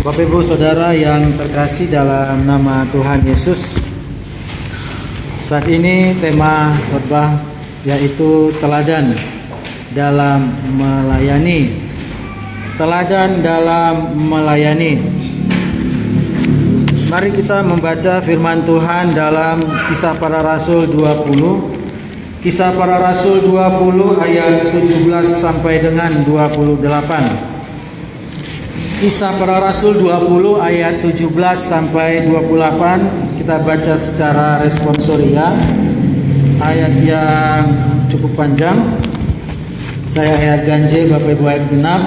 Bapak Ibu Saudara yang terkasih dalam nama Tuhan Yesus, saat ini tema khotbah yaitu teladan dalam melayani. Teladan dalam melayani. Mari kita membaca firman Tuhan dalam Kisah Para Rasul 20. Kisah Para Rasul 20 ayat 17 sampai dengan 28. Kisah Para Rasul 20 ayat 17 sampai 28. Kita baca secara responsoria. Ayat yang cukup panjang. Saya ayat ganjil, Bapak Ibu ayat genap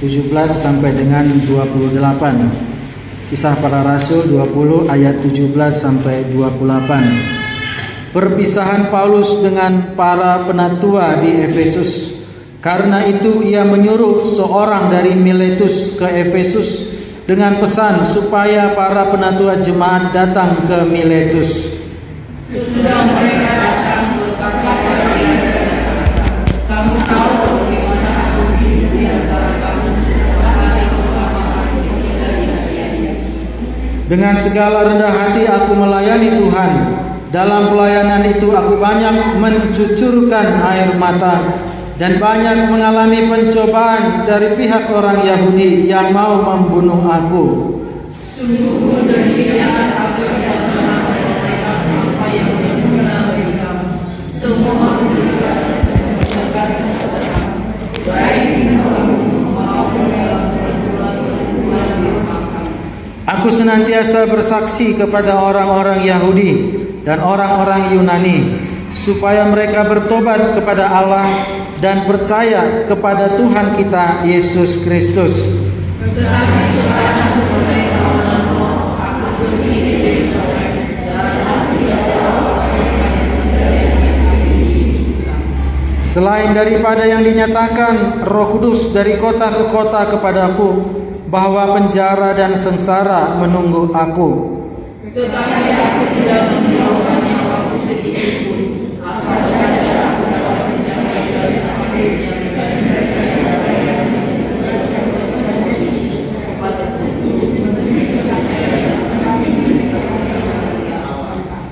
17 sampai dengan 28. Kisah Para Rasul 20 ayat 17 sampai 28. Perpisahan Paulus dengan para penatua di Efesus. Karena itu ia menyuruh seorang dari Miletus ke Efesus dengan pesan supaya para penatua jemaat datang ke Miletus. Sesudah mereka datang berkata kamu tahu bagaimana aku hidup di antara kamu setelah hari pertama aku dari Asia. Dengan segala rendah hati aku melayani Tuhan. Dalam pelayanan itu aku banyak mencucurkan air mata dan banyak mengalami pencobaan dari pihak orang Yahudi yang mau membunuh aku. Sungguh demikian aku jangan mereka apa yang mengenal kamu. Semua juga mengucapkan baik kamu maupun dalam perbuatan di rumah kamu. Aku senantiasa bersaksi kepada orang-orang Yahudi dan orang-orang Yunani supaya mereka bertobat kepada Allah dan percaya kepada Tuhan kita Yesus Kristus. Tetapi sekarang mereka menolong aku berdiri dari sorga dan tidak tahu apa yang terjadi. Selain daripada yang dinyatakan Roh Kudus dari kota ke kota kepadaku bahwa penjara dan sengsara menunggu aku. Tetapi aku tidak menghiraukannya waktu sedikit pun, asal saja aku dapat mencapai garis akhir yang saya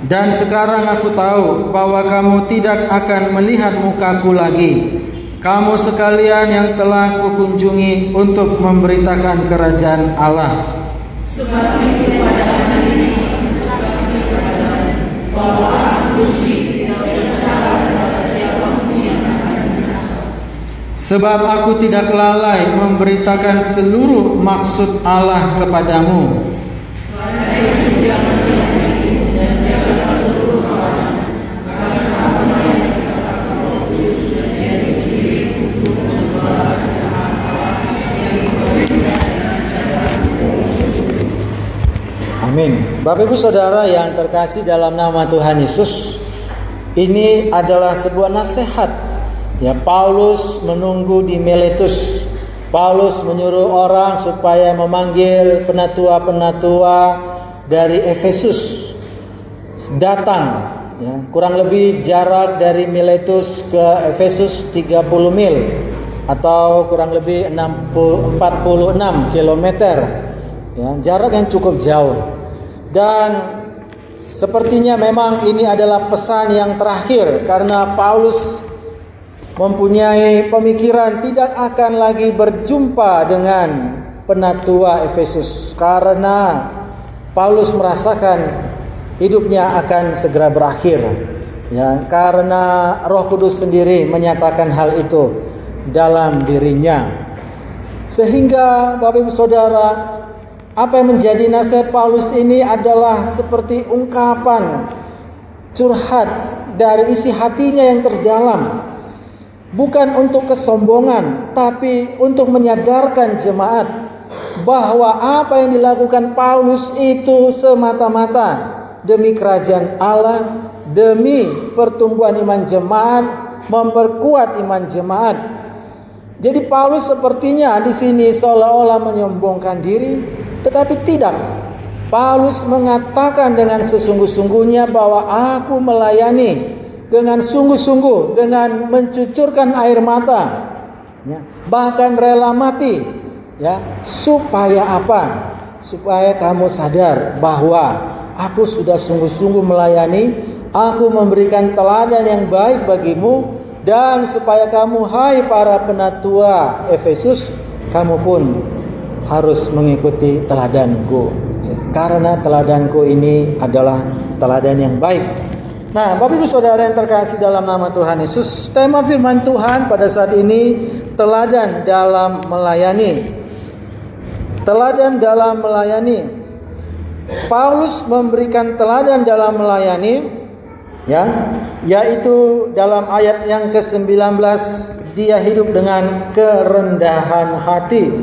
Dan sekarang aku tahu bahwa kamu tidak akan melihat mukaku lagi. Kamu sekalian yang telah kukunjungi untuk memberitakan kerajaan Allah. Sebab itu pada hari ini bahwa aku tidak bersalah kepada siapapun yang akan bersalah. Sebab aku tidak lalai memberitakan seluruh maksud Allah kepadamu. Karena itu jangan diamini dan jangan seluruh orang, karena apa yang dikatakan Roh Kudus menjadi diri untuk membawa kerajaan Allah yang berbeda dengan Amin. Bapak Ibu Saudara yang terkasih dalam nama Tuhan Yesus, ini adalah sebuah nasihat. Ya, Paulus menunggu di Miletus. Paulus menyuruh orang supaya memanggil penatua-penatua dari Efesus datang. Ya, kurang lebih jarak dari Miletus ke Efesus 30 mil atau kurang lebih 46 kilometer. Ya, jarak yang cukup jauh. Dan sepertinya memang ini adalah pesan yang terakhir karena Paulus mempunyai pemikiran tidak akan lagi berjumpa dengan penatua Efesus karena Paulus merasakan hidupnya akan segera berakhir. Ya, karena Roh Kudus sendiri menyatakan hal itu dalam dirinya. Sehingga Bapak Ibu Saudara, apa yang menjadi nasihat Paulus ini adalah seperti ungkapan curhat dari isi hatinya yang terdalam. Bukan untuk kesombongan, tapi untuk menyadarkan jemaat bahwa apa yang dilakukan Paulus itu semata-mata demi kerajaan Allah, demi pertumbuhan iman jemaat, memperkuat iman jemaat. Jadi Paulus sepertinya di sini seolah-olah menyombongkan diri, tetapi tidak. Paulus mengatakan dengan sesungguh-sungguhnya bahwa aku melayani dengan sungguh-sungguh, dengan mencucurkan air mata, ya, bahkan rela mati Ya, supaya apa? Supaya kamu sadar bahwa aku sudah sungguh-sungguh melayani, aku memberikan teladan yang baik bagimu, dan supaya kamu, hai para penatua Efesus, kamu pun harus mengikuti teladanku. Ya, karena teladanku ini adalah teladan yang baik. Nah, Bapak Ibu Saudara yang terkasih dalam nama Tuhan Yesus, tema firman Tuhan pada saat ini teladan dalam melayani. Teladan dalam melayani. Paulus memberikan teladan dalam melayani, ya, yaitu dalam ayat yang ke-19, dia hidup dengan kerendahan hati.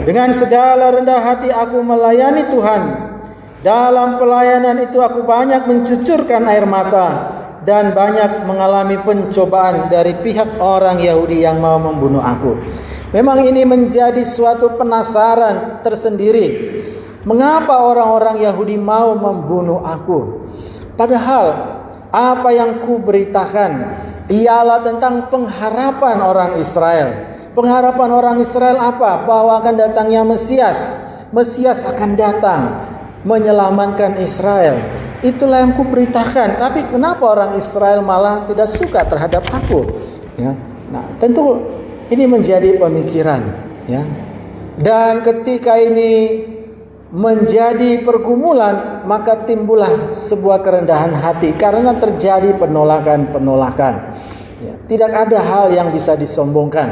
Dengan segala rendah hati aku melayani Tuhan. Dalam pelayanan itu aku banyak mencucurkan air mata dan banyak mengalami pencobaan dari pihak orang Yahudi yang mau membunuh aku. Memang ini menjadi suatu penasaran tersendiri. Mengapa orang-orang Yahudi mau membunuh aku? Padahal apa yang kuberitakan ialah tentang pengharapan orang Israel. Pengharapan orang Israel apa? Bahwa akan datangnya Mesias. Mesias akan datang menyelamatkan Israel. Itulah yang kuberitakan. Tapi kenapa orang Israel malah tidak suka terhadap aku? Ya. Nah, tentu ini menjadi pemikiran, ya. Dan ketika ini menjadi pergumulan, maka timbullah sebuah kerendahan hati karena terjadi penolakan-penolakan. Ya, tidak ada hal yang bisa disombongkan.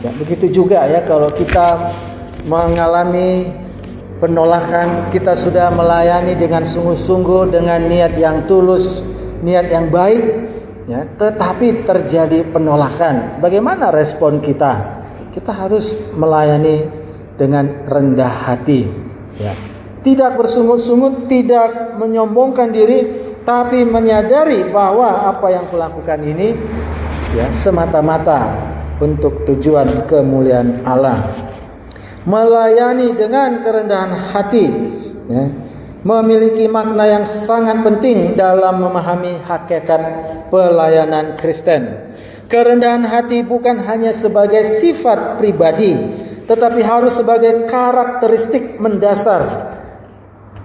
Ya, begitu juga ya kalau kita mengalami penolakan, kita sudah melayani dengan sungguh-sungguh, dengan niat yang tulus, niat yang baik, ya, tetapi terjadi penolakan. Bagaimana respon kita? Kita harus melayani dengan rendah hati, ya. Tidak bersungut-sungut, tidak menyombongkan diri, tapi menyadari bahwa apa yang kulakukan ini, ya, semata-mata untuk tujuan kemuliaan Allah. Melayani dengan kerendahan hati, ya, memiliki makna yang sangat penting dalam memahami hakikat pelayanan Kristen. Kerendahan hati bukan hanya sebagai sifat pribadi, tetapi harus sebagai karakteristik mendasar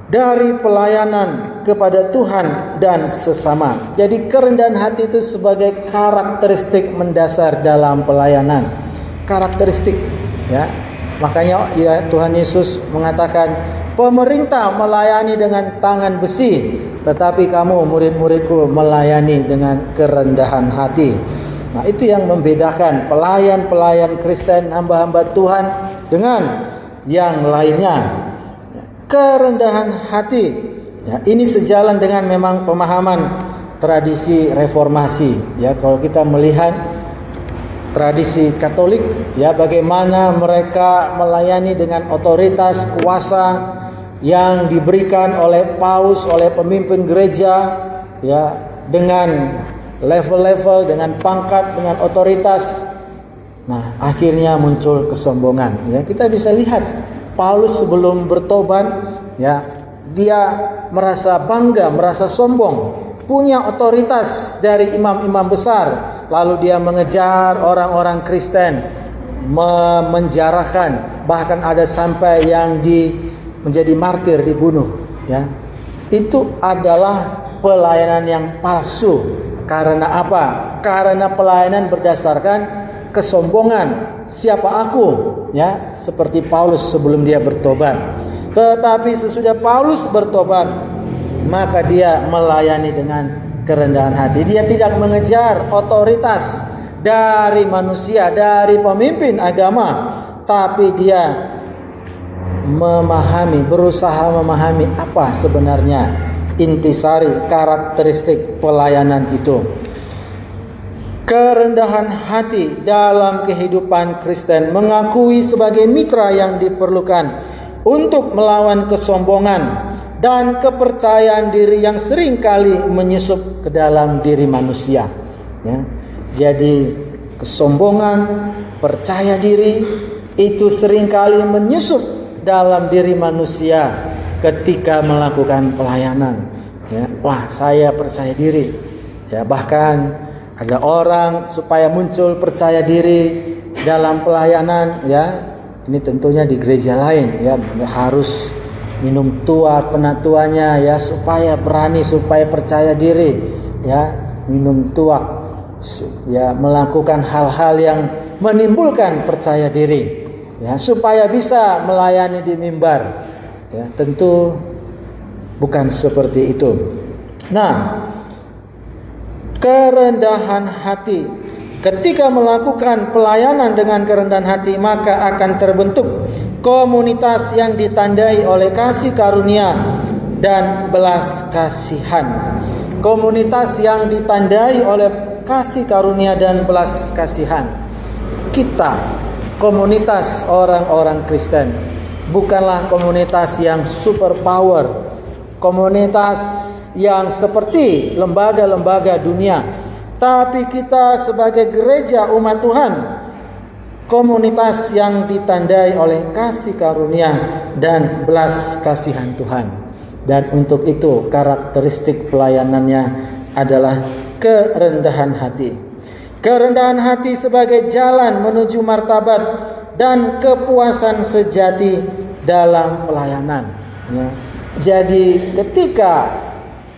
dari pelayanan kepada Tuhan dan sesama. Jadi kerendahan hati itu sebagai karakteristik mendasar dalam pelayanan. Karakteristik, ya. Makanya ya, Tuhan Yesus mengatakan, pemerintah melayani dengan tangan besi, tetapi kamu murid-muridku melayani dengan kerendahan hati. Nah, itu yang membedakan pelayan-pelayan Kristen, hamba-hamba Tuhan dengan yang lainnya. Kerendahan hati, ya, ini sejalan dengan memang pemahaman tradisi reformasi. Ya, kalau kita melihat tradisi Katolik, ya, bagaimana mereka melayani dengan otoritas kuasa yang diberikan oleh paus, oleh pemimpin gereja, ya, dengan level-level, dengan pangkat, dengan otoritas. Nah, akhirnya muncul kesombongan. Ya, kita bisa lihat Paulus sebelum bertobat, ya, dia merasa bangga, merasa sombong, punya otoritas dari imam-imam besar, lalu dia mengejar orang-orang Kristen, memenjarakan, bahkan ada sampai yang menjadi martir, dibunuh, ya. Itu adalah pelayanan yang palsu. Karena apa? Karena pelayanan berdasarkan kesombongan. Siapa aku? Ya, seperti Paulus sebelum dia bertobat. Tetapi sesudah Paulus bertobat, maka dia melayani dengan kerendahan hati. Dia tidak mengejar otoritas dari manusia, dari pemimpin agama, tapi dia berusaha memahami apa sebenarnya intisari karakteristik pelayanan itu. Kerendahan hati dalam kehidupan Kristen mengakui sebagai mitra yang diperlukan untuk melawan kesombongan dan kepercayaan diri yang sering kali menyusup ke dalam diri manusia. Ya. Jadi kesombongan, percaya diri itu seringkali menyusup dalam diri manusia ketika melakukan pelayanan. Ya. Wah, saya percaya diri. Ya, bahkan ada orang supaya muncul percaya diri dalam pelayanan, ya, Ini tentunya di gereja lain ya, harus minum tuak penatuannya ya, supaya berani, supaya percaya diri ya, minum tuak ya, melakukan hal-hal yang menimbulkan percaya diri ya, supaya bisa melayani di mimbar ya. Tentu bukan seperti itu. Nah, kerendahan hati, ketika melakukan pelayanan dengan kerendahan hati, maka akan terbentuk komunitas yang ditandai oleh kasih karunia dan belas kasihan. Komunitas yang ditandai oleh kasih karunia dan belas kasihan. Kita, komunitas orang-orang Kristen, bukanlah komunitas yang super power, komunitas yang seperti lembaga-lembaga dunia, tapi kita sebagai gereja umat Tuhan, komunitas yang ditandai oleh kasih karunia dan belas kasihan Tuhan. Dan untuk itu karakteristik pelayanannya adalah kerendahan hati. Kerendahan hati sebagai jalan menuju martabat dan kepuasan sejati dalam pelayanan ya. Jadi ketika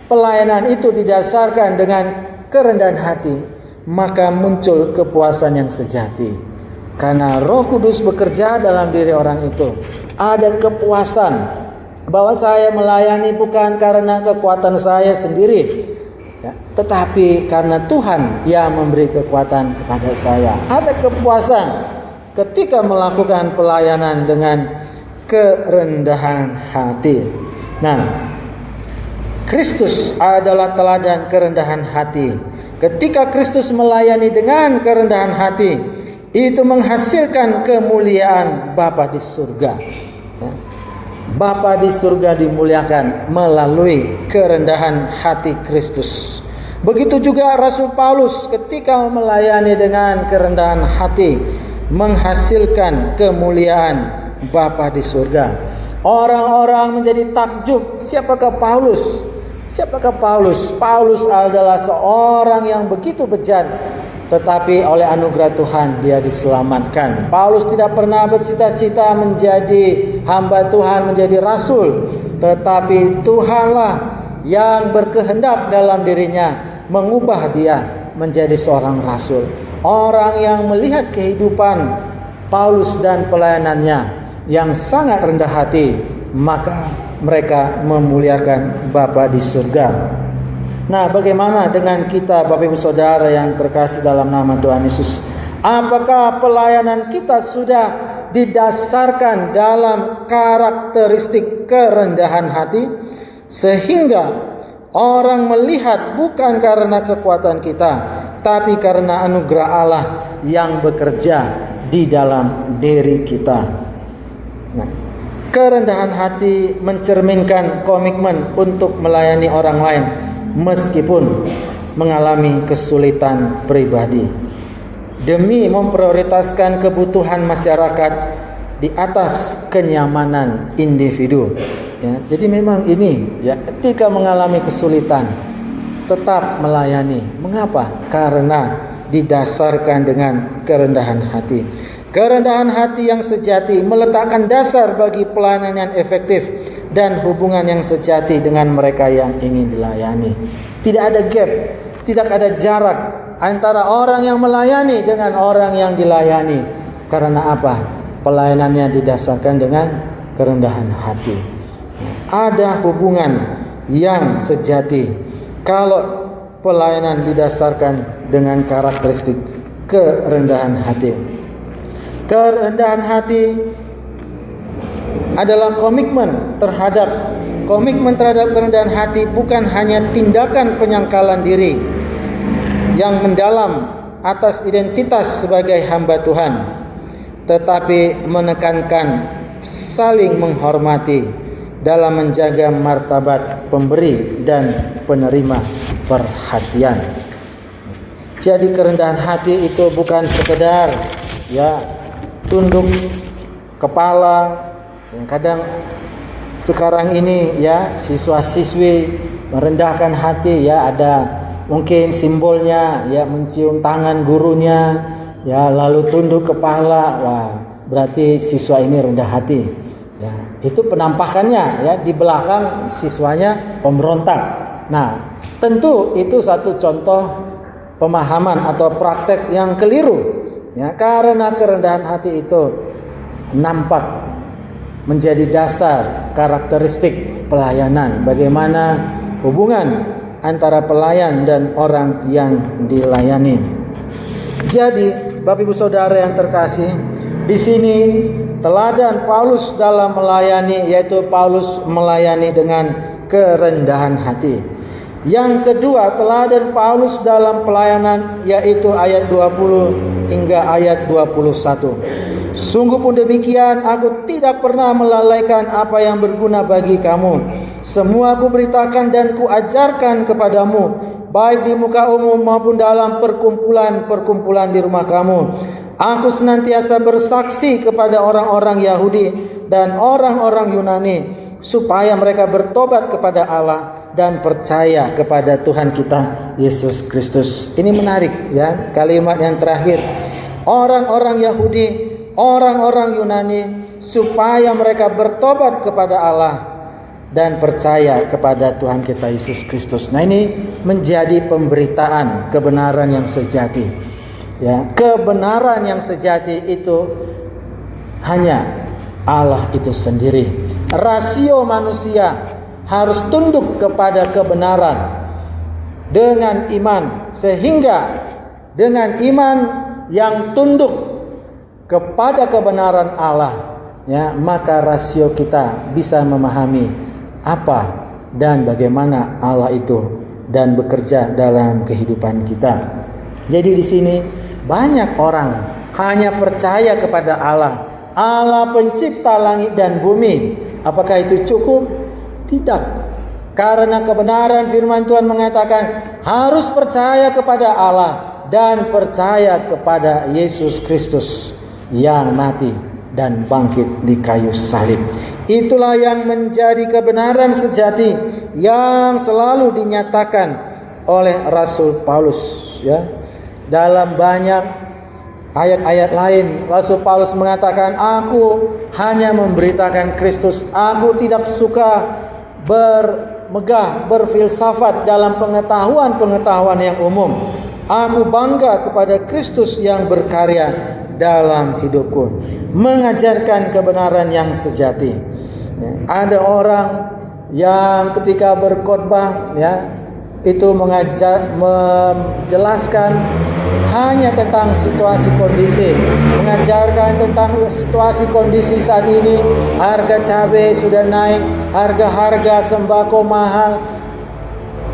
pelayanan itu didasarkan dengan kerendahan hati, maka muncul kepuasan yang sejati. Karena Roh Kudus bekerja dalam diri orang itu, ada kepuasan bahwa saya melayani bukan karena kekuatan saya sendiri ya, tetapi karena Tuhan yang memberi kekuatan kepada saya. Ada kepuasan ketika melakukan pelayanan dengan kerendahan hati. Nah, Kristus adalah teladan kerendahan hati. Ketika Kristus melayani dengan kerendahan hati, itu menghasilkan kemuliaan Bapa di surga ya. Bapa di surga dimuliakan melalui kerendahan hati Kristus. Begitu juga Rasul Paulus ketika melayani dengan kerendahan hati, menghasilkan kemuliaan Bapa di surga. Orang-orang menjadi takjub, siapakah Paulus? Siapakah Paulus? Paulus adalah seorang yang begitu bejat, tetapi oleh anugerah Tuhan dia diselamatkan. Paulus tidak pernah bercita-cita menjadi hamba Tuhan, menjadi rasul, tetapi Tuhanlah yang berkehendak dalam dirinya mengubah dia menjadi seorang rasul. Orang yang melihat kehidupan Paulus dan pelayanannya yang sangat rendah hati, maka mereka memuliakan Bapa di surga. Nah, bagaimana dengan kita Bapak Ibu Saudara yang terkasih dalam nama Tuhan Yesus? Apakah pelayanan kita sudah didasarkan dalam karakteristik kerendahan hati, sehingga orang melihat bukan karena kekuatan kita, tapi karena anugerah Allah yang bekerja di dalam diri kita. Nah, kerendahan hati mencerminkan komitmen untuk melayani orang lain meskipun mengalami kesulitan pribadi, demi memprioritaskan kebutuhan masyarakat di atas kenyamanan individu ya. Jadi memang ini ya, ketika mengalami kesulitan tetap melayani. Mengapa? Karena didasarkan dengan kerendahan hati. Kerendahan hati yang sejati meletakkan dasar bagi pelayanan yang efektif dan hubungan yang sejati dengan mereka yang ingin dilayani. Tidak ada gap, tidak ada jarak antara orang yang melayani dengan orang yang dilayani. Karena apa? Pelayanannya didasarkan dengan kerendahan hati. Ada hubungan yang sejati kalau pelayanan didasarkan dengan karakteristik kerendahan hati. Kerendahan hati adalah komitmen terhadap kerendahan hati, bukan hanya tindakan penyangkalan diri yang mendalam atas identitas sebagai hamba Tuhan, tetapi menekankan saling menghormati dalam menjaga martabat pemberi dan penerima perhatian. Jadi kerendahan hati itu bukan sekedar ya tunduk kepala. Kadang sekarang ini ya siswa-siswi merendahkan hati ya, ada mungkin simbolnya ya mencium tangan gurunya ya, lalu tunduk kepala. Wah, berarti siswa ini rendah hati. Ya, itu penampakannya ya, di belakang siswanya pemberontak. Nah, tentu itu satu contoh pemahaman atau praktek yang keliru. Ya, karena kerendahan hati itu nampak menjadi dasar karakteristik pelayanan. Bagaimana hubungan antara pelayan dan orang yang dilayani. Jadi, Bapak Ibu Saudara yang terkasih, di sini teladan Paulus dalam melayani, yaitu Paulus melayani dengan kerendahan hati. Yang kedua, teladan Paulus dalam pelayanan, yaitu ayat 20 hingga ayat 21. Sungguh pun demikian, aku tidak pernah melalaikan apa yang berguna bagi kamu. Semua aku beritakan dan kuajarkan kepadamu, baik di muka umum maupun dalam perkumpulan-perkumpulan di rumah kamu. Aku senantiasa bersaksi kepada orang-orang Yahudi dan orang-orang Yunani, supaya mereka bertobat kepada Allah dan percaya kepada Tuhan kita Yesus Kristus. Ini menarik ya, kalimat yang terakhir. Orang-orang Yahudi, orang-orang Yunani, supaya mereka bertobat kepada Allah dan percaya kepada Tuhan kita Yesus Kristus. Nah, ini menjadi pemberitaan kebenaran yang sejati. Ya, kebenaran yang sejati itu hanya Allah itu sendiri. Rasio manusia harus tunduk kepada kebenaran dengan iman, sehingga dengan iman yang tunduk kepada kebenaran Allah, ya, maka rasio kita bisa memahami apa dan bagaimana Allah itu dan bekerja dalam kehidupan kita. Jadi di sini banyak orang hanya percaya kepada Allah, Allah pencipta langit dan bumi. Apakah itu cukup? Tidak. Karena kebenaran firman Tuhan mengatakan harus percaya kepada Allah dan percaya kepada Yesus Kristus yang mati dan bangkit di kayu salib. Itulah yang menjadi kebenaran sejati yang selalu dinyatakan oleh Rasul Paulus, ya. Dalam banyak ayat-ayat lain Rasul Paulus mengatakan, aku hanya memberitakan Kristus. Aku tidak suka bermegah, berfilsafat dalam pengetahuan-pengetahuan yang umum. Aku bangga kepada Kristus yang berkarya dalam hidupku, mengajarkan kebenaran yang sejati. Ada orang yang ketika berkhotbah, ya, itu menjelaskan hanya tentang situasi kondisi, mengajarkan tentang situasi kondisi saat ini. Harga cabai sudah naik, harga-harga sembako mahal,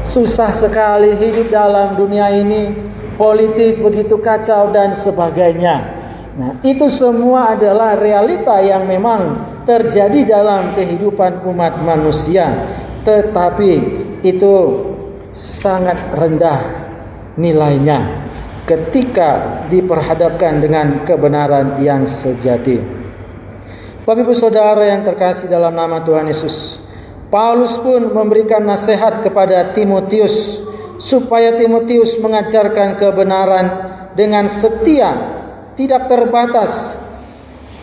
susah sekali hidup dalam dunia ini, politik begitu kacau dan sebagainya. Nah, itu semua adalah realita yang memang terjadi dalam kehidupan umat manusia, tetapi itu sangat rendah nilainya ketika diperhadapkan dengan kebenaran yang sejati. Bapak Ibu Saudara yang terkasih dalam nama Tuhan Yesus, Paulus pun memberikan nasihat kepada Timotius supaya Timotius mengajarkan kebenaran dengan setia, tidak terbatas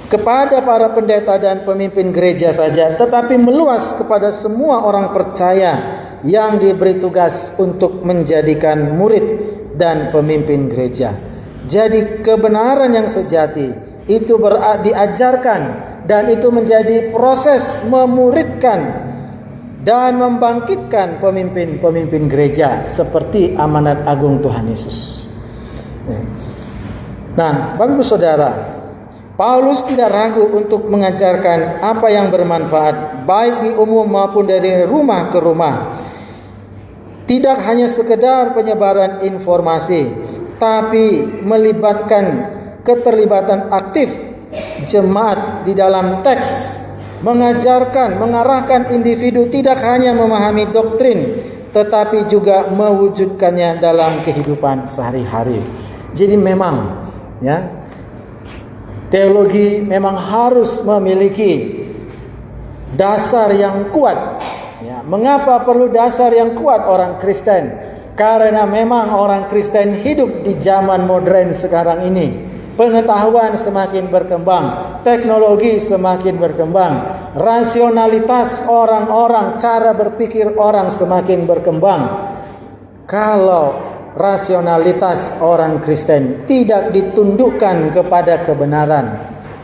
kepada para pendeta dan pemimpin gereja saja, tetapi meluas kepada semua orang percaya yang diberi tugas untuk menjadikan murid dan pemimpin gereja. Jadi kebenaran yang sejati itu diajarkan, dan itu menjadi proses memuridkan dan membangkitkan pemimpin-pemimpin gereja seperti amanat agung Tuhan Yesus. Nah, Bapak Ibu Saudara, Paulus tidak ragu untuk mengajarkan apa yang bermanfaat, baik di umum maupun dari rumah ke rumah. Tidak hanya sekedar penyebaran informasi, tapi melibatkan keterlibatan aktif jemaat di dalam teks, mengajarkan, mengarahkan individu tidak hanya memahami doktrin, tetapi juga mewujudkannya dalam kehidupan sehari-hari. Jadi memang, ya, teologi memang harus memiliki dasar yang kuat. Ya, mengapa perlu dasar yang kuat orang Kristen? Karena memang orang Kristen hidup di zaman modern sekarang ini. pengetahuan semakin berkembang, teknologi semakin berkembang, rasionalitas orang-orang, cara berpikir orang semakin berkembang. Kalau rasionalitas orang Kristen tidak ditundukkan kepada kebenaran,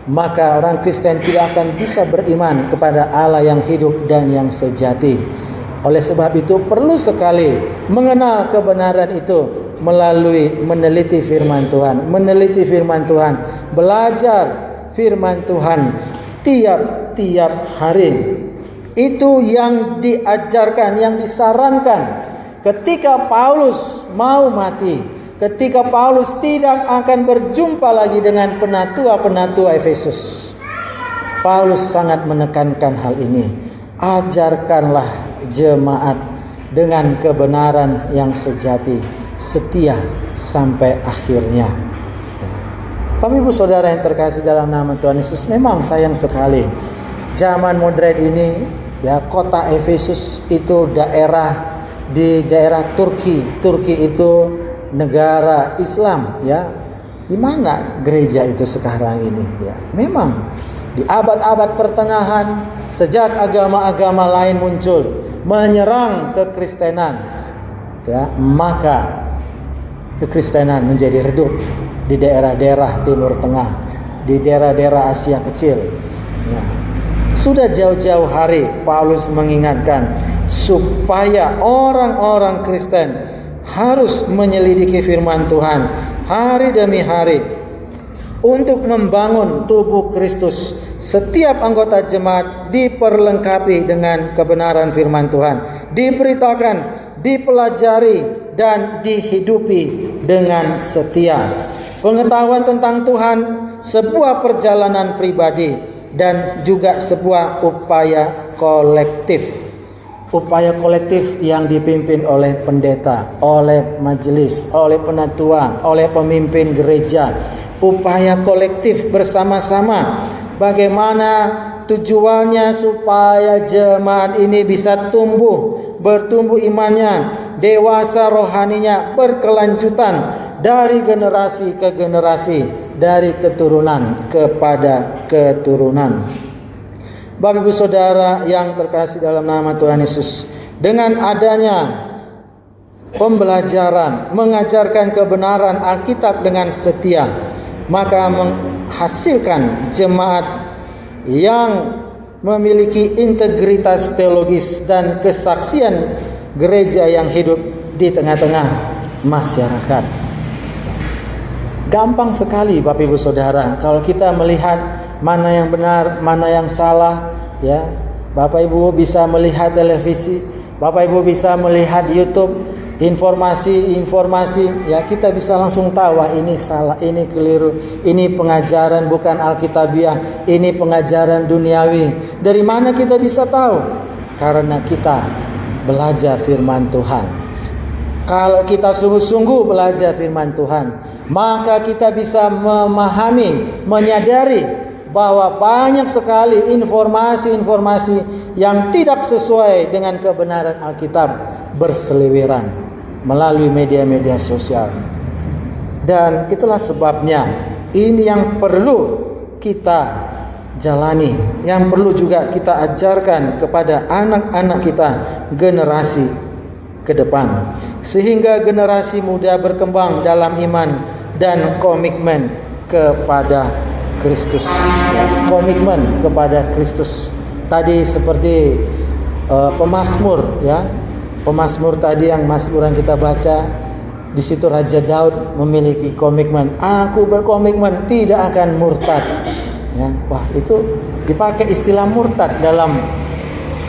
maka orang Kristen tidak akan bisa beriman kepada Allah yang hidup dan yang sejati. Oleh sebab itu perlu sekali mengenal kebenaran itu melalui meneliti firman Tuhan, belajar firman Tuhan tiap-tiap hari. Itu yang diajarkan, yang disarankan ketika Paulus mau mati, ketika Paulus tidak akan berjumpa lagi dengan penatua-penatua Efesus. Paulus sangat menekankan hal ini. Ajarkanlah jemaat dengan kebenaran yang sejati, setia sampai akhirnya. Bapak Ibu Saudara yang terkasih dalam nama Tuhan Yesus, memang sayang sekali zaman modern ini, ya, kota Efesus itu di daerah Turki. Turki itu negara Islam, ya. Di mana gereja itu sekarang ini, ya? Memang di abad-abad pertengahan, sejak agama-agama lain muncul menyerang kekristenan, ya, maka kekristenan menjadi redup di daerah-daerah Timur Tengah, di daerah-daerah Asia Kecil. Ya. Sudah jauh-jauh hari Paulus mengingatkan supaya orang-orang Kristen harus menyelidiki firman Tuhan hari demi hari untuk membangun tubuh Kristus. Setiap anggota jemaat diperlengkapi dengan kebenaran firman Tuhan, diberitakan, dipelajari, dan dihidupi dengan setia. Pengetahuan tentang Tuhan sebuah perjalanan pribadi dan juga sebuah upaya kolektif. Upaya kolektif yang dipimpin oleh pendeta, oleh majelis, oleh penatua, oleh pemimpin gereja. Upaya kolektif bersama-sama. Bagaimana tujuannya supaya jemaat ini bisa bertumbuh imannya, dewasa rohaninya, berkelanjutan dari generasi ke generasi, dari keturunan kepada keturunan. Bapak Ibu Saudara yang terkasih dalam nama Tuhan Yesus, dengan adanya pembelajaran mengajarkan kebenaran Alkitab dengan setia, maka menghasilkan jemaat yang memiliki integritas teologis dan kesaksian gereja yang hidup di tengah-tengah masyarakat. Gampang sekali Bapak Ibu Saudara kalau kita melihat mana yang benar, mana yang salah, ya. Bapak Ibu bisa melihat televisi, Bapak Ibu bisa melihat YouTube, informasi, ya, kita bisa langsung tahu, wah, ini salah, ini keliru, ini pengajaran bukan Alkitabiah, ini pengajaran duniawi. Dari mana kita bisa tahu? Karena kita belajar firman Tuhan. Kalau kita sungguh-sungguh belajar firman Tuhan, maka kita bisa memahami, menyadari bahwa banyak sekali informasi-informasi yang tidak sesuai dengan kebenaran Alkitab berseliweran melalui media-media sosial. Dan itulah sebabnya ini yang perlu kita jalani, yang perlu juga kita ajarkan kepada anak-anak kita, generasi ke depan, sehingga generasi muda berkembang dalam iman dan komitmen kepada Kristus. Komitmen kepada Kristus. Tadi seperti pemazmur, ya. Pemazmur tadi yang mazmur yang kita baca, di situ Raja Daud memiliki komitmen. Aku berkomitmen tidak akan murtad. Ya, wah, itu dipakai istilah murtad dalam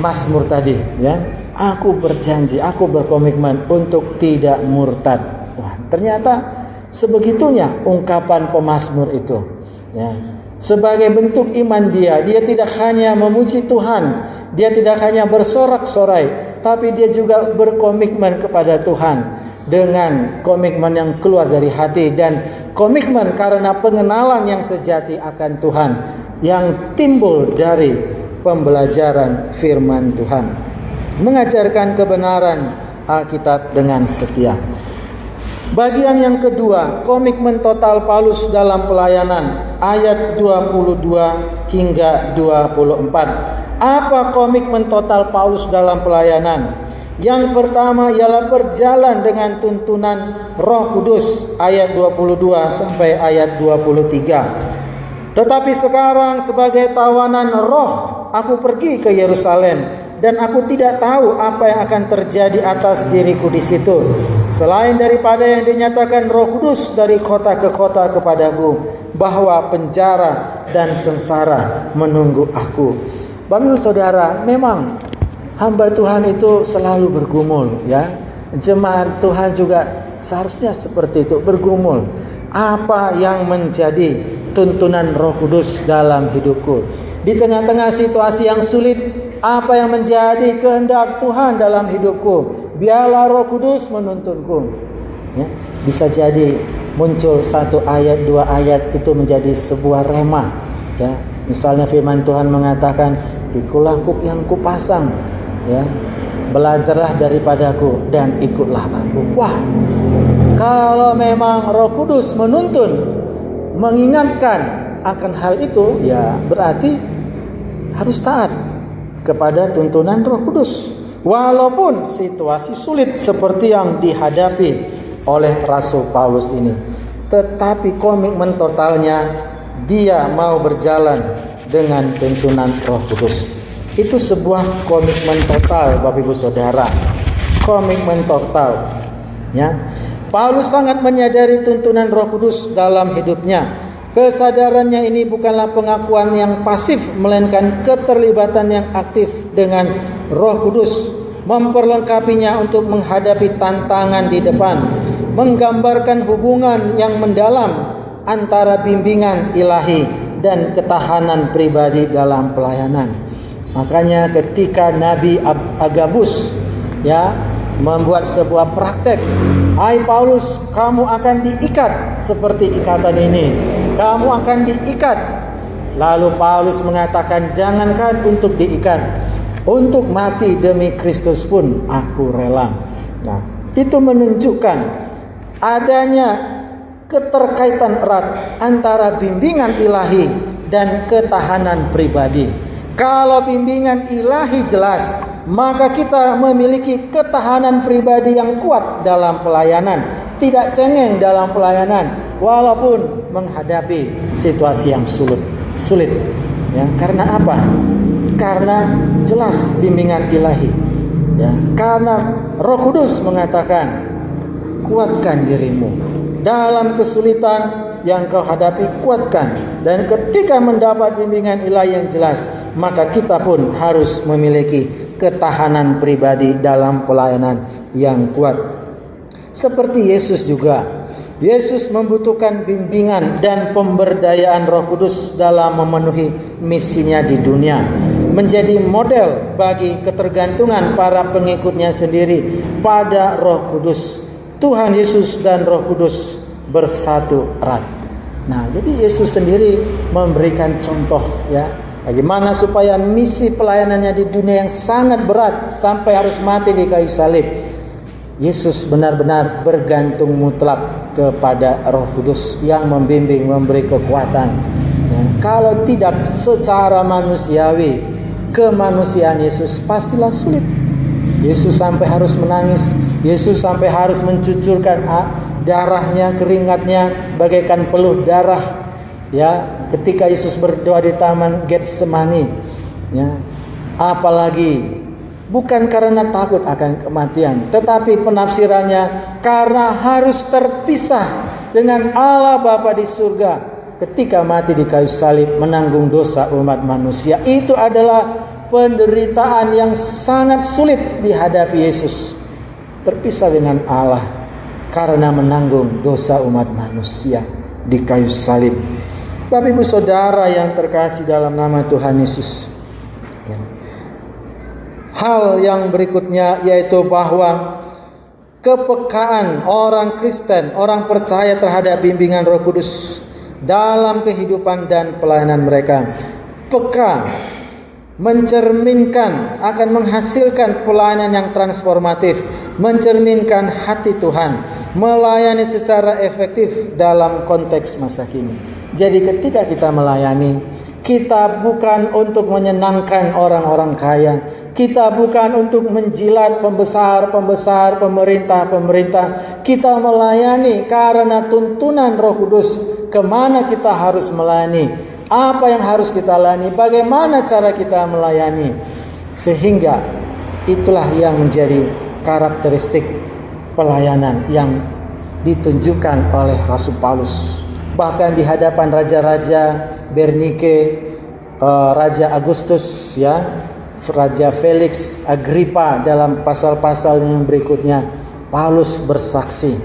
mazmur tadi, ya. Aku berjanji, aku berkomitmen untuk tidak murtad. Wah, ternyata sebegitunya ungkapan pemazmur itu, ya. Sebagai bentuk iman dia tidak hanya memuji Tuhan, dia tidak hanya bersorak-sorai, tapi dia juga berkomitmen kepada Tuhan dengan komitmen yang keluar dari hati dan komitmen karena pengenalan yang sejati akan Tuhan yang timbul dari pembelajaran firman Tuhan. Mengajarkan kebenaran Alkitab dengan setia. Bagian yang kedua, komitmen total Paulus dalam pelayanan, ayat 22 hingga 24. Apa komitmen total Paulus dalam pelayanan? Yang pertama ialah berjalan dengan tuntunan Roh Kudus, ayat 22 sampai ayat 23. Tetapi sekarang sebagai tawanan roh, aku pergi ke Yerusalem, dan aku tidak tahu apa yang akan terjadi atas diriku di situ, selain daripada yang dinyatakan Roh Kudus dari kota ke kota kepadaku, bahwa penjara dan sengsara menunggu aku. Bapak Saudara, memang hamba Tuhan itu selalu bergumul, ya. Jemaat Tuhan juga seharusnya seperti itu, bergumul. Apa yang menjadi tuntunan Roh Kudus dalam hidupku? Di tengah-tengah situasi yang sulit, apa yang menjadi kehendak Tuhan dalam hidupku? Biarlah Roh Kudus menuntunku. Ya, bisa jadi muncul satu ayat, dua ayat itu menjadi sebuah rema. Ya, misalnya firman Tuhan mengatakan, "Pikulah kuk yang kupasang, ya, belajarlah daripadaku dan ikutlah aku." Wah, kalau memang Roh Kudus menuntun, mengingatkan akan hal itu, ya berarti harus taat kepada tuntunan Roh Kudus, walaupun situasi sulit seperti yang dihadapi oleh Rasul Paulus ini. Tetapi komitmen totalnya, dia mau berjalan dengan tuntunan Roh Kudus. Itu sebuah komitmen total, Bapak Ibu Saudara. Komitmen total, ya. Paulus sangat menyadari tuntunan Roh Kudus dalam hidupnya. Kesadarannya ini bukanlah pengakuan yang pasif, melainkan keterlibatan yang aktif dengan Roh Kudus, memperlengkapinya untuk menghadapi tantangan di depan, menggambarkan hubungan yang mendalam antara bimbingan ilahi dan ketahanan pribadi dalam pelayanan. Makanya ketika Nabi Agabus, ya, membuat sebuah praktek, "Hai Paulus, kamu akan diikat seperti ikatan ini. Kamu akan diikat." Lalu Paulus mengatakan, "Jangankan untuk diikat, untuk mati demi Kristus pun aku rela." Nah, itu menunjukkan adanya keterkaitan erat antara bimbingan ilahi dan ketahanan pribadi. Kalau bimbingan ilahi jelas, maka kita memiliki ketahanan pribadi yang kuat dalam pelayanan, tidak cengeng dalam pelayanan walaupun menghadapi situasi yang sulit. Ya, karena apa? Karena jelas bimbingan ilahi. Ya, karena Roh Kudus mengatakan, kuatkan dirimu dalam kesulitan yang kau hadapi, kuatkan. Dan ketika mendapat bimbingan ilahi yang jelas, maka kita pun harus memiliki ketahanan pribadi dalam pelayanan yang kuat. Seperti Yesus juga, Yesus membutuhkan bimbingan dan pemberdayaan Roh Kudus dalam memenuhi misinya di dunia, menjadi model bagi ketergantungan para pengikutnya sendiri pada Roh Kudus. Tuhan Yesus dan Roh Kudus bersatu erat. Nah, jadi Yesus sendiri memberikan contoh, ya, bagaimana supaya misi pelayanannya di dunia yang sangat berat sampai harus mati di kayu salib. Yesus benar-benar bergantung mutlak kepada Roh Kudus yang membimbing, memberi kekuatan. Ya, kalau tidak secara manusiawi, kemanusiaan Yesus pastilah sulit. Yesus sampai harus menangis, Yesus sampai harus mencucurkan darahnya, keringatnya bagaikan peluh darah. Ya, ketika Yesus berdoa di taman Getsemani, ya, apalagi bukan karena takut akan kematian, tetapi penafsirannya karena harus terpisah dengan Allah Bapa di surga ketika mati di kayu salib menanggung dosa umat manusia. Itu adalah penderitaan yang sangat sulit dihadapi Yesus, terpisah dengan Allah karena menanggung dosa umat manusia di kayu salib. Bapak Ibu Saudara yang terkasih dalam nama Tuhan Yesus, ya. Hal yang berikutnya yaitu bahwa kepekaan orang Kristen, orang percaya terhadap bimbingan Roh Kudus dalam kehidupan dan pelayanan mereka. Peka mencerminkan, akan menghasilkan pelayanan yang transformatif, mencerminkan hati Tuhan. melayani secara efektif dalam konteks masa kini. Jadi ketika kita melayani, kita bukan untuk menyenangkan orang-orang kaya, kita bukan untuk menjilat pembesar-pembesar, pemerintah-pemerintah. Kita melayani karena tuntunan Roh Kudus. Kemana kita harus melayani, apa yang harus kita layani, bagaimana cara kita melayani. Sehingga itulah yang menjadi karakteristik pelayanan yang ditunjukkan oleh Rasul Paulus. Bahkan di hadapan raja-raja Bernike, Raja Agustus, Raja Felix, Agrippa, dalam pasal-pasal yang berikutnya, Paulus bersaksi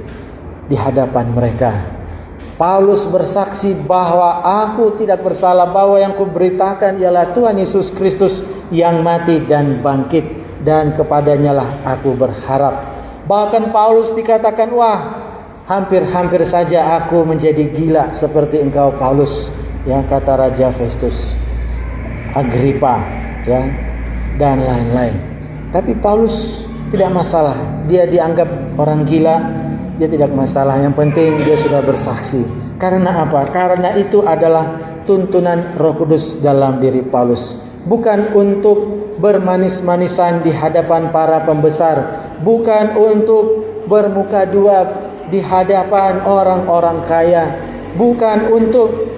di hadapan mereka. Paulus bersaksi bahwa aku tidak bersalah, bahwa yang kuberitakan ialah Tuhan Yesus Kristus yang mati dan bangkit, dan kepadanya lah aku berharap. Bahkan Paulus dikatakan, wah, hampir-hampir saja aku menjadi gila seperti engkau Paulus, kata Raja Festus, Agrippa, dan lain-lain. Tapi Paulus tidak masalah, dia dianggap orang gila, dia tidak masalah. Yang penting dia sudah bersaksi. Karena apa? Karena itu adalah tuntunan Roh Kudus dalam diri Paulus. Bukan untuk bermanis-manisan di hadapan para pembesar, bukan untuk bermuka dua di hadapan orang-orang kaya, bukan untuk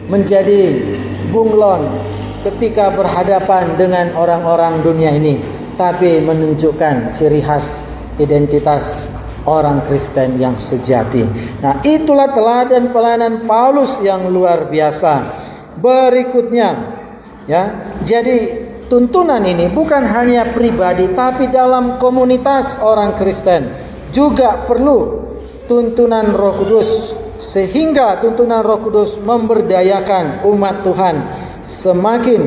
menjadi bunglon ketika berhadapan dengan orang-orang dunia ini, tapi menunjukkan ciri khas identitas orang Kristen yang sejati. Nah, itulah teladan pelayanan Paulus yang luar biasa. Berikutnya, jadi tuntunan ini bukan hanya pribadi, tapi dalam komunitas orang Kristen juga perlu tuntunan Roh Kudus, sehingga tuntunan Roh Kudus memberdayakan umat Tuhan semakin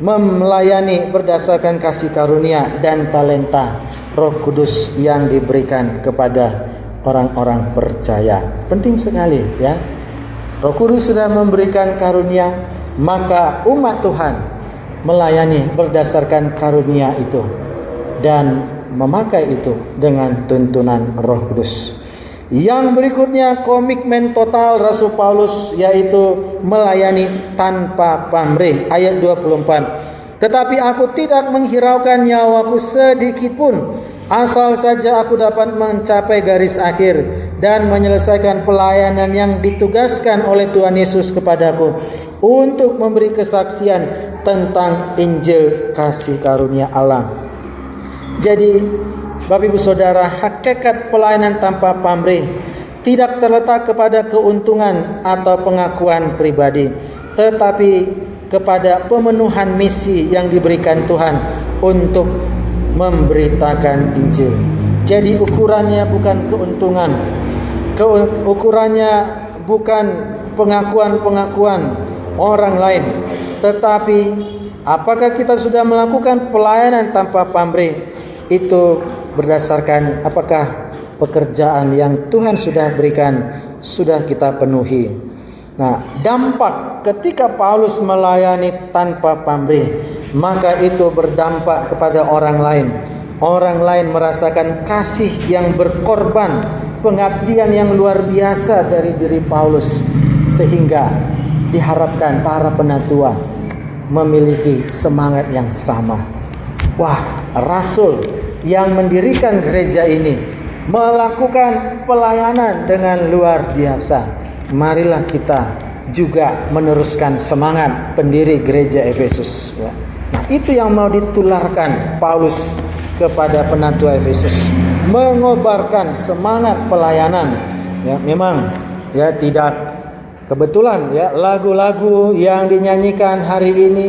melayani berdasarkan kasih karunia dan talenta Roh Kudus yang diberikan kepada orang-orang percaya. Penting sekali, Roh Kudus sudah memberikan karunia, maka umat Tuhan melayani berdasarkan karunia itu dan memakai itu dengan tuntunan Roh Kudus. Yang berikutnya, komitmen total Rasul Paulus, yaitu melayani tanpa pamrih. Ayat 24. Tetapi aku tidak menghiraukan nyawaku sedikit pun, asal saja aku dapat mencapai garis akhir dan menyelesaikan pelayanan yang ditugaskan oleh Tuhan Yesus kepadaku, untuk memberi kesaksian tentang Injil kasih karunia Allah. Jadi, Bapak Ibu Saudara, hakikat pelayanan tanpa pamrih tidak terletak kepada keuntungan atau pengakuan pribadi, tetapi kepada pemenuhan misi yang diberikan Tuhan untuk memberitakan Injil. Jadi ukurannya bukan keuntungan, ukurannya bukan pengakuan-pengakuan orang lain, tetapi apakah kita sudah melakukan pelayanan tanpa pamrih. Itu berdasarkan apakah pekerjaan yang Tuhan sudah berikan sudah kita penuhi. Nah, dampak ketika Paulus melayani tanpa pamrih, maka itu berdampak kepada orang lain. Orang lain merasakan kasih yang berkorban, pengabdian yang luar biasa dari diri Paulus, sehingga diharapkan para penatua memiliki semangat yang sama. Wah, Rasul yang mendirikan gereja ini melakukan pelayanan dengan luar biasa. Marilah kita juga meneruskan semangat pendiri gereja Efesus. Nah, itu yang mau ditularkan Paulus kepada penatua Efesus, mengobarkan semangat pelayanan. Memang tidak kebetulan lagu-lagu yang dinyanyikan hari ini,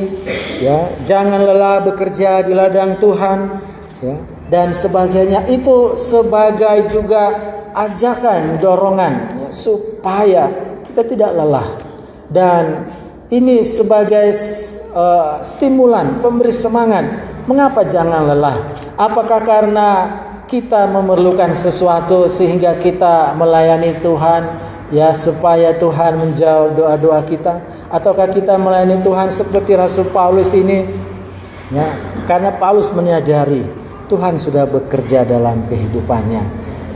jangan lelah bekerja di ladang Tuhan, dan sebagainya, itu sebagai juga ajakan, dorongan supaya kita tidak lelah. Dan ini sebagai stimulan, pemberi semangat. Mengapa jangan lelah? Apakah karena kita memerlukan sesuatu sehingga kita melayani Tuhan, supaya Tuhan menjawab doa-doa kita? Ataukah kita melayani Tuhan seperti Rasul Paulus ini, karena Paulus menyadari Tuhan sudah bekerja dalam kehidupannya.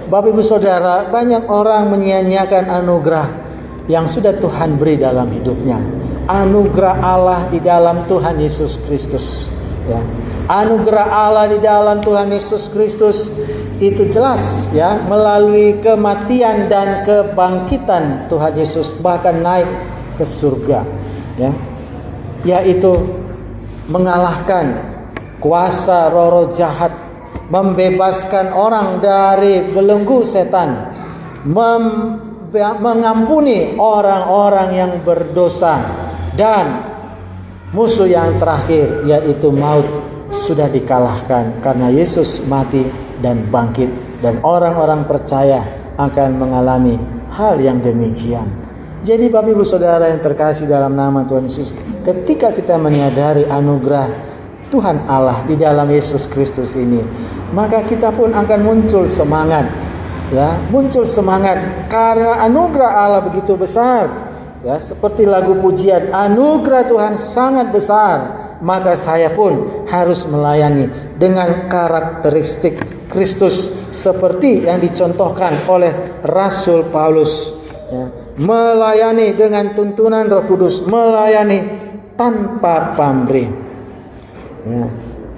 Bapak Ibu Saudara, banyak orang menyia-nyiakan anugerah yang sudah Tuhan beri dalam hidupnya. Anugerah Allah di dalam Tuhan Yesus Kristus, ya. Anugerah Allah di dalam Tuhan Yesus Kristus itu jelas, ya, melalui kematian dan kebangkitan Tuhan Yesus, bahkan naik ke surga, ya, yaitu mengalahkan kuasa roh-roh jahat, membebaskan orang dari belenggu setan, mengampuni orang-orang yang berdosa, dan musuh yang terakhir yaitu maut sudah dikalahkan karena Yesus mati dan bangkit, dan orang-orang percaya akan mengalami hal yang demikian. Jadi Bapak Ibu Saudara yang terkasih dalam nama Tuhan Yesus, ketika kita menyadari anugerah Tuhan Allah di dalam Yesus Kristus ini, maka kita pun akan muncul semangat, ya, muncul semangat karena anugerah Allah begitu besar, ya, seperti lagu pujian, anugerah Tuhan sangat besar, maka saya pun harus melayani dengan karakteristik Kristus seperti yang dicontohkan oleh Rasul Paulus, ya, melayani dengan tuntunan Roh Kudus, melayani tanpa pamrih, ya.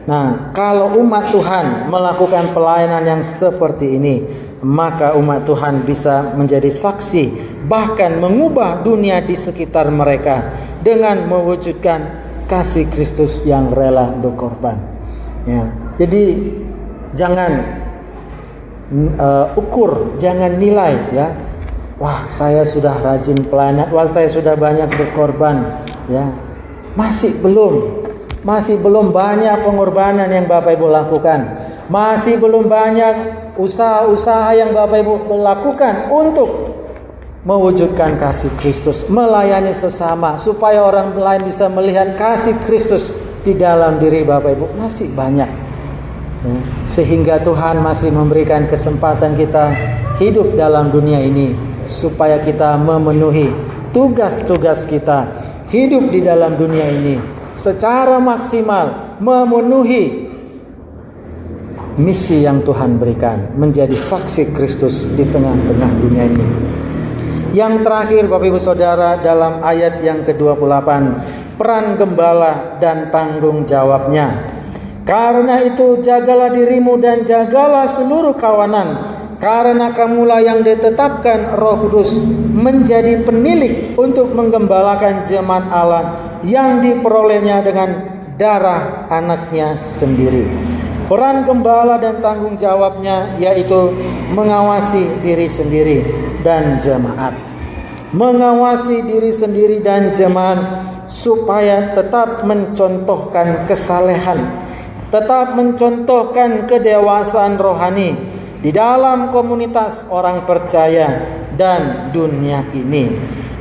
Nah, kalau umat Tuhan melakukan pelayanan yang seperti ini, maka umat Tuhan bisa menjadi saksi, bahkan mengubah dunia di sekitar mereka dengan mewujudkan kasih Kristus yang rela berkorban, ya. Jadi jangan ukur, jangan nilai, ya. Wah, saya sudah rajin pelayanan, wah saya sudah banyak berkorban, ya. Masih belum banyak pengorbanan yang Bapak Ibu lakukan. Masih belum banyak usaha-usaha yang Bapak Ibu lakukan untuk mewujudkan kasih Kristus, melayani sesama supaya orang lain bisa melihat kasih Kristus di dalam diri Bapak Ibu. Masih banyak, ya. Sehingga Tuhan masih memberikan kesempatan kita hidup dalam dunia ini supaya kita memenuhi tugas-tugas kita hidup di dalam dunia ini secara maksimal, memenuhi misi yang Tuhan berikan, menjadi saksi Kristus di tengah-tengah dunia ini. Yang terakhir Bapak Ibu Saudara, dalam ayat yang ke-28, peran gembala dan tanggung jawabnya. Karena itu jagalah dirimu dan jagalah seluruh kawanan, karena kamulah yang ditetapkan Roh Kudus menjadi penilik untuk menggembalakan jemaat Allah yang diperolehnya dengan darah anaknya sendiri. Peran gembala dan tanggung jawabnya yaitu mengawasi diri sendiri dan jemaat. Mengawasi diri sendiri dan jemaat supaya tetap mencontohkan kesalehan, tetap mencontohkan kedewasaan rohani di dalam komunitas orang percaya dan dunia ini.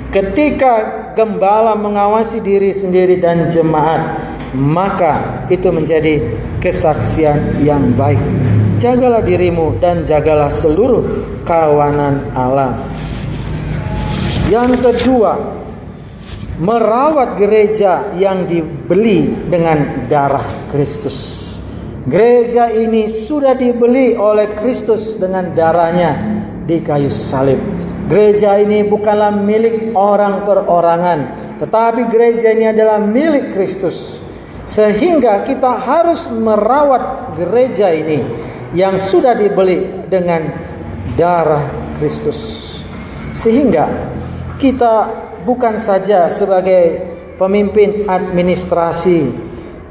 Ketika gembala mengawasi diri sendiri dan jemaat, maka itu menjadi kesaksian yang baik. Jagalah dirimu dan jagalah seluruh kawanan Allah. Yang kedua, merawat gereja yang dibeli dengan darah Kristus. Gereja ini sudah dibeli oleh Kristus dengan darahnya di kayu salib. Gereja ini bukanlah milik orang perorangan, tetapi gereja ini adalah milik Kristus. Sehingga kita harus merawat gereja ini yang sudah dibeli dengan darah Kristus. Sehingga kita bukan saja sebagai pemimpin administrasi,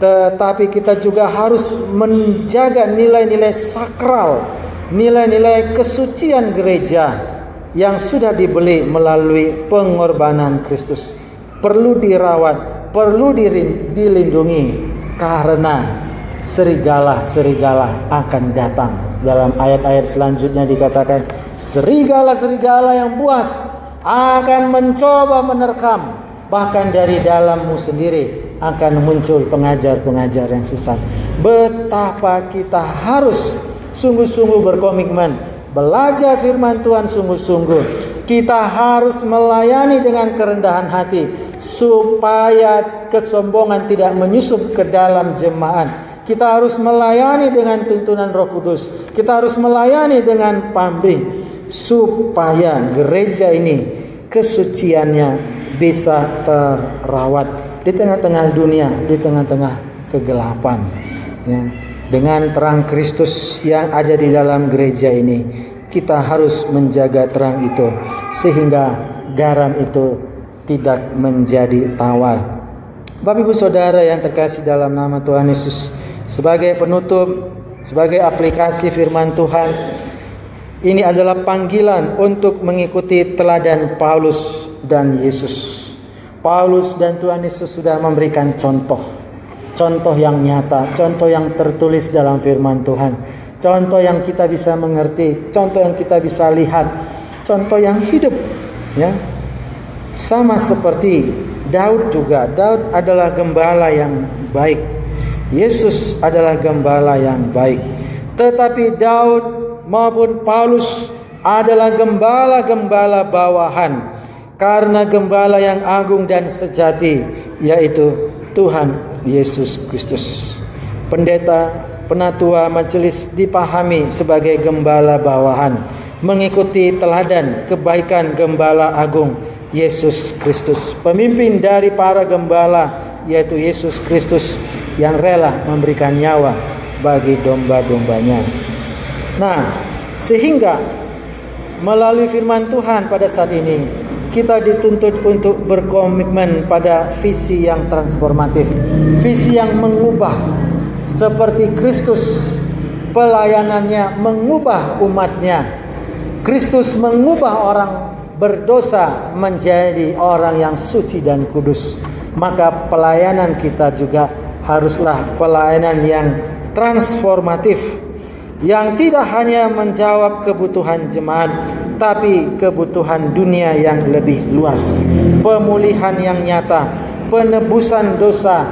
tetapi kita juga harus menjaga nilai-nilai sakral, nilai-nilai kesucian gereja yang sudah dibeli melalui pengorbanan Kristus. Perlu dirawat, perlu dilindungi, karena serigala-serigala akan datang. Dalam ayat-ayat selanjutnya dikatakan, serigala-serigala yang buas akan mencoba menerkam, bahkan dari dalammu sendiri akan muncul pengajar-pengajar yang sesat. Betapa kita harus sungguh-sungguh berkomitmen belajar firman Tuhan sungguh-sungguh. Kita harus melayani dengan kerendahan hati supaya kesombongan tidak menyusup ke dalam jemaat, Kita harus melayani dengan tuntunan Roh Kudus. Kita harus melayani dengan pamrih supaya gereja ini kesuciannya bisa terawat di tengah-tengah dunia, di tengah-tengah kegelapan. Ya, dengan terang Kristus yang ada di dalam gereja ini, kita harus menjaga terang itu sehingga garam itu tidak menjadi tawar. Bapak Ibu Saudara yang terkasih dalam nama Tuhan Yesus, sebagai penutup, sebagai aplikasi firman Tuhan, ini adalah panggilan untuk mengikuti teladan Paulus dan Yesus. Paulus dan Tuhan Yesus sudah memberikan contoh yang nyata, contoh yang tertulis dalam firman Tuhan, contoh yang kita bisa mengerti, contoh yang kita bisa lihat, contoh yang hidup, ya. Sama seperti Daud juga. Daud adalah gembala yang baik. Yesus adalah gembala yang baik. Tetapi Daud maupun Paulus adalah gembala-gembala bawahan, karena gembala yang agung dan sejati, yaitu Tuhan Yesus Kristus. Pendeta, penatua majelis dipahami sebagai gembala bawahan, mengikuti teladan kebaikan gembala agung Yesus Kristus, pemimpin dari para gembala, yaitu Yesus Kristus yang rela memberikan nyawa bagi domba-dombanya. Nah, sehingga melalui firman Tuhan pada saat ini, kita dituntut untuk berkomitmen pada visi yang transformatif, visi yang mengubah, seperti Kristus pelayanannya mengubah umatnya. Kristus mengubah orang berdosa menjadi orang yang suci dan kudus. Maka pelayanan kita juga haruslah pelayanan yang transformatif, yang tidak hanya menjawab kebutuhan jemaat, tapi kebutuhan dunia yang lebih luas. Pemulihan yang nyata, penebusan dosa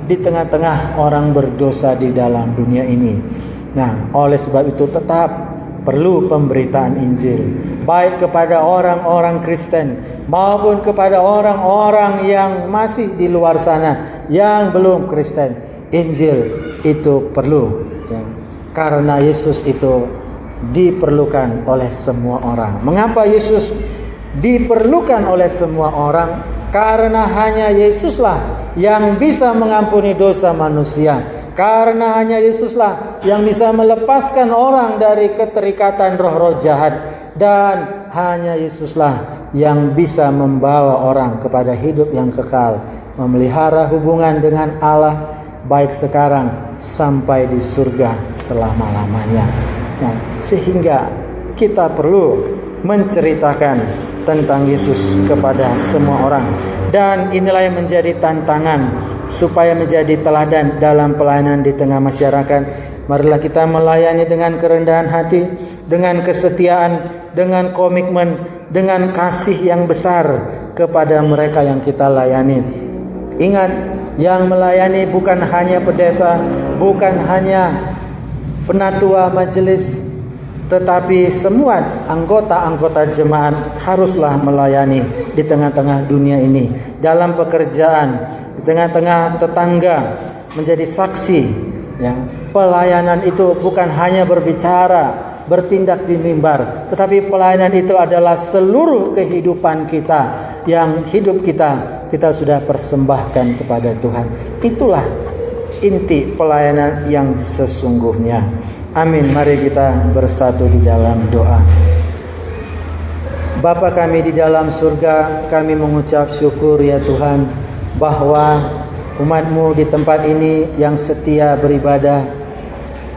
di tengah-tengah orang berdosa di dalam dunia ini. Nah, oleh sebab itu tetap perlu pemberitaan Injil, baik kepada orang-orang Kristen maupun kepada orang-orang yang masih di luar sana yang belum Kristen. Injil itu perlu, ya, karena Yesus itu diperlukan oleh semua orang. Mengapa Yesus diperlukan oleh semua orang? Karena hanya Yesuslah yang bisa mengampuni dosa manusia. Karena hanya Yesuslah yang bisa melepaskan orang dari keterikatan roh-roh jahat. Dan hanya Yesuslah yang bisa membawa orang kepada hidup yang kekal, memelihara hubungan dengan Allah baik sekarang sampai di surga selama-lamanya. Nah, sehingga kita perlu menceritakan tentang Yesus kepada semua orang. Dan inilah yang menjadi tantangan supaya menjadi teladan dalam pelayanan di tengah masyarakat. Marilah kita melayani dengan kerendahan hati, dengan kesetiaan, dengan komitmen, dengan kasih yang besar kepada mereka yang kita layani. Ingat, yang melayani bukan hanya pendeta, bukan hanya penatua majelis, tetapi semua anggota-anggota jemaat haruslah melayani di tengah-tengah dunia ini, dalam pekerjaan, di tengah-tengah tetangga, menjadi saksi. Ya, pelayanan itu bukan hanya berbicara, bertindak di mimbar, tetapi pelayanan itu adalah seluruh kehidupan kita, yang hidup kita sudah persembahkan kepada Tuhan. Itulah inti pelayanan yang sesungguhnya. Amin. Mari kita bersatu di dalam doa. Bapa kami di dalam surga, kami mengucap syukur ya Tuhan, bahwa umat-Mu di tempat ini yang setia beribadah.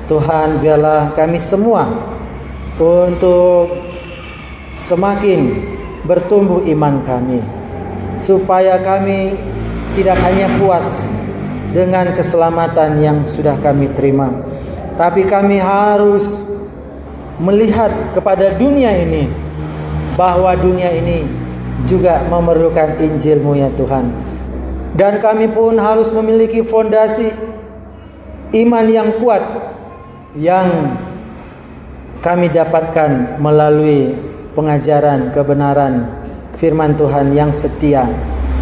Tuhan, biarlah kami semua untuk semakin bertumbuh iman kami, supaya kami tidak hanya puas dengan keselamatan yang sudah kami terima, tapi kami harus melihat kepada dunia ini, bahwa dunia ini juga memerlukan Injil-Mu ya Tuhan. Dan kami pun harus memiliki fondasi iman yang kuat, yang kami dapatkan melalui pengajaran kebenaran firman Tuhan yang setia,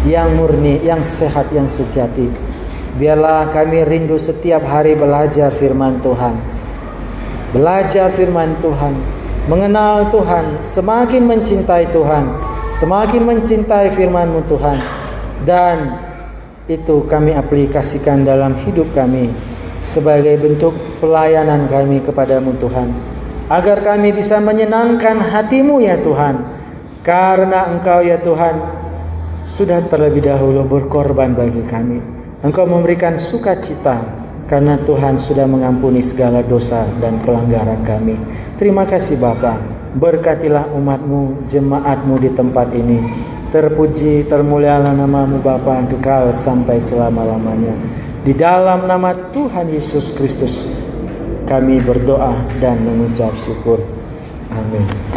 yang murni, yang sehat, yang sejati. Biarlah kami rindu setiap hari belajar firman Tuhan. Belajar firman Tuhan, mengenal Tuhan, semakin mencintai Tuhan, semakin mencintai firman-Mu Tuhan. Dan itu kami aplikasikan dalam hidup kami sebagai bentuk pelayanan kami kepadamu Tuhan. Agar kami bisa menyenangkan hati-Mu ya Tuhan. Karena Engkau ya Tuhan sudah terlebih dahulu berkorban bagi kami. Engkau memberikan sukacita karena Tuhan sudah mengampuni segala dosa dan pelanggaran kami. Terima kasih Bapa. Berkatilah umat-Mu, jemaat-Mu di tempat ini. Terpuji, termulialah nama-Mu Bapa kekal sampai selama-lamanya. Di dalam nama Tuhan Yesus Kristus kami berdoa dan mengucap syukur. Amin.